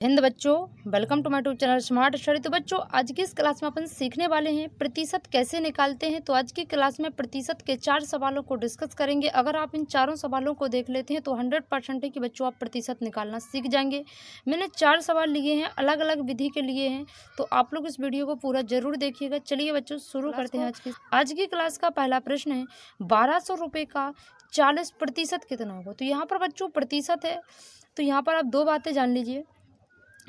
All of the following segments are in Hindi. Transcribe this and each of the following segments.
हिंद बच्चों, welcome to my YouTube channel smart study. तो बच्चों, आज की इस क्लास में अपन सीखने वाले हैं प्रतिशत कैसे निकालते हैं। तो आज की क्लास में प्रतिशत के 4 सवालों को डिस्कस करेंगे। अगर आप इन चारों सवालों को देख लेते हैं तो 100% है कि बच्चों आप प्रतिशत निकालना सीख जाएंगे। मैंने 4 सवाल लिए हैं, अलग अलग विधि के लिए हैं, तो आप लोग इस वीडियो को पूरा जरूर देखिएगा। चलिए बच्चों, शुरू करते हैं आज की क्लास का पहला प्रश्न है 1200 रुपये का 40% कितना होगा। तो यहाँ पर बच्चों प्रतिशत है, तो यहाँ पर आप दो बातें जान लीजिए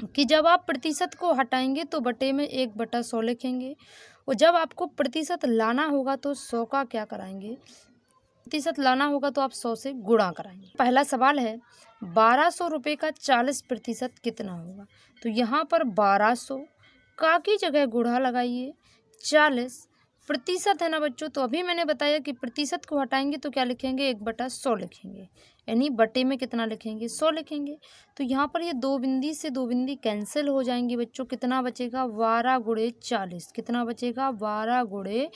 कि जब आप प्रतिशत को हटाएंगे तो बटे में 1/100 लिखेंगे, और जब आपको प्रतिशत लाना होगा तो 100 का क्या कराएंगे, प्रतिशत लाना होगा तो आप 100 से गुणा कराएंगे। पहला सवाल है 1200 रुपये का 40% कितना होगा। तो यहाँ पर 1200 का की जगह गुणा लगाइए, 40 प्रतिशत है ना बच्चों। तो अभी मैंने बताया कि प्रतिशत को हटाएंगे तो क्या लिखेंगे, 1/100 लिखेंगे, यानी बटे में कितना लिखेंगे, 100 लिखेंगे। तो यहाँ पर ये दो बिंदी से दो बिंदी कैंसिल हो जाएंगी बच्चों। कितना बचेगा, 12 गुणे 40। कितना बचेगा, 12 गुणे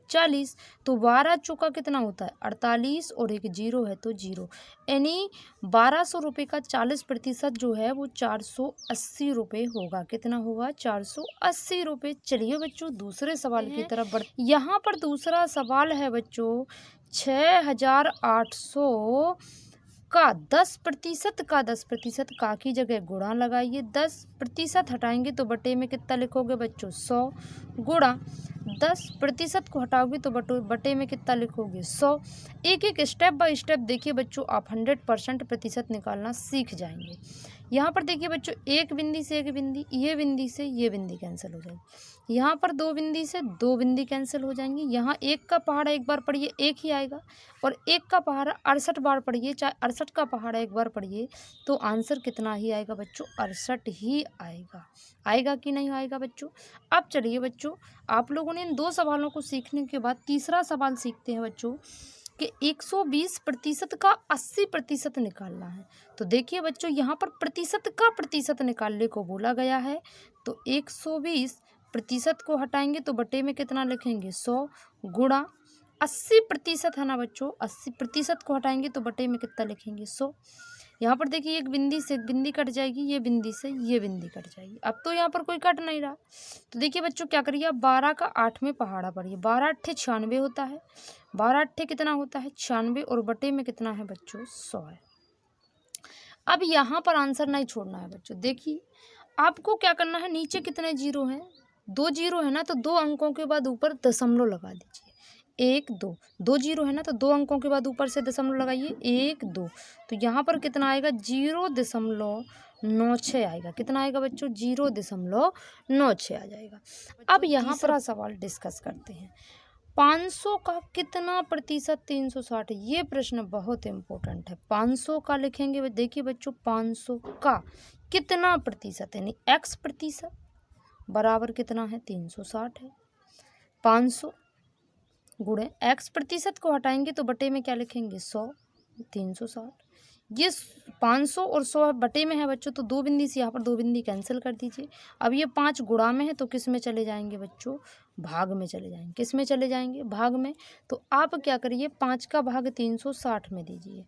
40। तो 12 चौका कितना होता है, 48, और एक जीरो है तो जीरो, यानी 1200 रुपये का 40% जो है वो 480 रुपये होगा। कितना होगा, 480 रुपये। चलिए बच्चों दूसरे सवाल की तरफ बढ़। यहाँ पर दूसरा सवाल है बच्चों 6800 का 10% का 10% का की जगह गुणा लगाइए। 10% हटाएंगे तो बटे में कितना लिखोगे बच्चों, 100 गुणा 10% को हटाओगे तो बटे में कितना लिखोगे, 100। एक एक स्टेप बाय स्टेप देखिए बच्चों, आप 100% प्रतिशत निकालना सीख जाएंगे। यहाँ पर देखिए बच्चों, एक बिंदी से एक बिंदी, ये बिंदी से ये बिंदी कैंसिल हो जाएगी। यहाँ पर दो बिंदी से दो बिंदी कैंसिल हो जाएंगी। यहाँ एक का पहाड़ा एक बार पढ़िए, एक ही आएगा, और एक का पहाड़ा 68 बार पढ़िए, चाहे 68 का पहाड़ा एक बार पढ़िए, तो आंसर कितना ही आएगा बच्चों, 68 ही आएगा। आएगा कि नहीं आएगा बच्चों। अब चलिए बच्चों, आप लोगों ने इन दो सवालों को सीखने के बाद तीसरा सवाल सीखते हैं बच्चों कि 120% का 80% निकालना है। तो देखिए बच्चों, यहाँ पर प्रतिशत का प्रतिशत निकालने को बोला गया है। तो 120% को हटाएंगे तो बटे में कितना लिखेंगे, 100 गुणा 80% है ना बच्चों। 80% को हटाएंगे तो बटे में कितना लिखेंगे, 100। यहाँ पर देखिए, एक बिंदी से एक बिंदी कट जाएगी, ये बिंदी से ये बिंदी कट जाएगी। अब तो यहाँ पर कोई कट नहीं रहा। तो देखिए बच्चों क्या करिए, आप 12 का 8 में पहाड़ा पढ़िए। 12 अट्ठे 96 होता है, 12 अट्ठे कितना होता है, 96, और बटे में कितना है बच्चों, 100 है। अब यहाँ पर आंसर नहीं छोड़ना है बच्चों। देखिए आपको क्या करना है, नीचे कितने जीरो हैं, 2 जीरो है ना, तो 2 अंकों के बाद ऊपर दशमलव लगा दीजिए। 1 2, 2 जीरो है ना, तो 2 अंकों के बाद ऊपर से दशमलव लगाइए, 1 2। तो यहाँ पर कितना आएगा, 0.96 आएगा। कितना आएगा बच्चों, 0.96 आ जाएगा। अब यहाँ पर सवाल डिस्कस करते हैं, 500 का कितना प्रतिशत 360। ये प्रश्न बहुत इंपॉर्टेंट है। 500 का लिखेंगे, देखिए बच्चों 500 का कितना प्रतिशत, यानी x प्रतिशत बराबर कितना है, 360 है। 500 गुणे x प्रतिशत को हटाएंगे तो बटे में क्या लिखेंगे, 100, 360। ये 500 और 100 बटे में है बच्चों, तो दो बिंदी से यहाँ पर दो बिंदी कैंसिल कर दीजिए। अब ये 5 गुणा में है तो किस में चले जाएंगे बच्चों, भाग में चले जाएंगे। किस में चले जाएंगे, भाग में। तो आप क्या करिए, 5 का भाग 360 में दीजिए।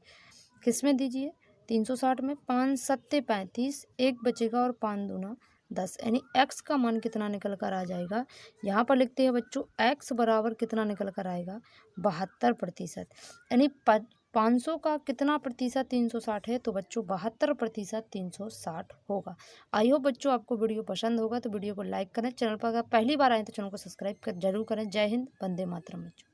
किस में दीजिए, 360 में। 5 सत्ते 35, एक बचेगा, और 5 दूना 10, यानी x का मान कितना निकल कर आ जाएगा। यहाँ पर लिखते हैं बच्चों, x बराबर कितना निकल कर आएगा, 72%। यानी 500 का कितना प्रतिशत 360 है, तो बच्चों 72% 360 होगा। आई होप बच्चों आपको वीडियो पसंद होगा, तो वीडियो को लाइक करें। चैनल पर अगर पहली बार आए तो चैनल को सब्सक्राइब कर जरूर करें। जय हिंद, वंदे मातरम बच्चों।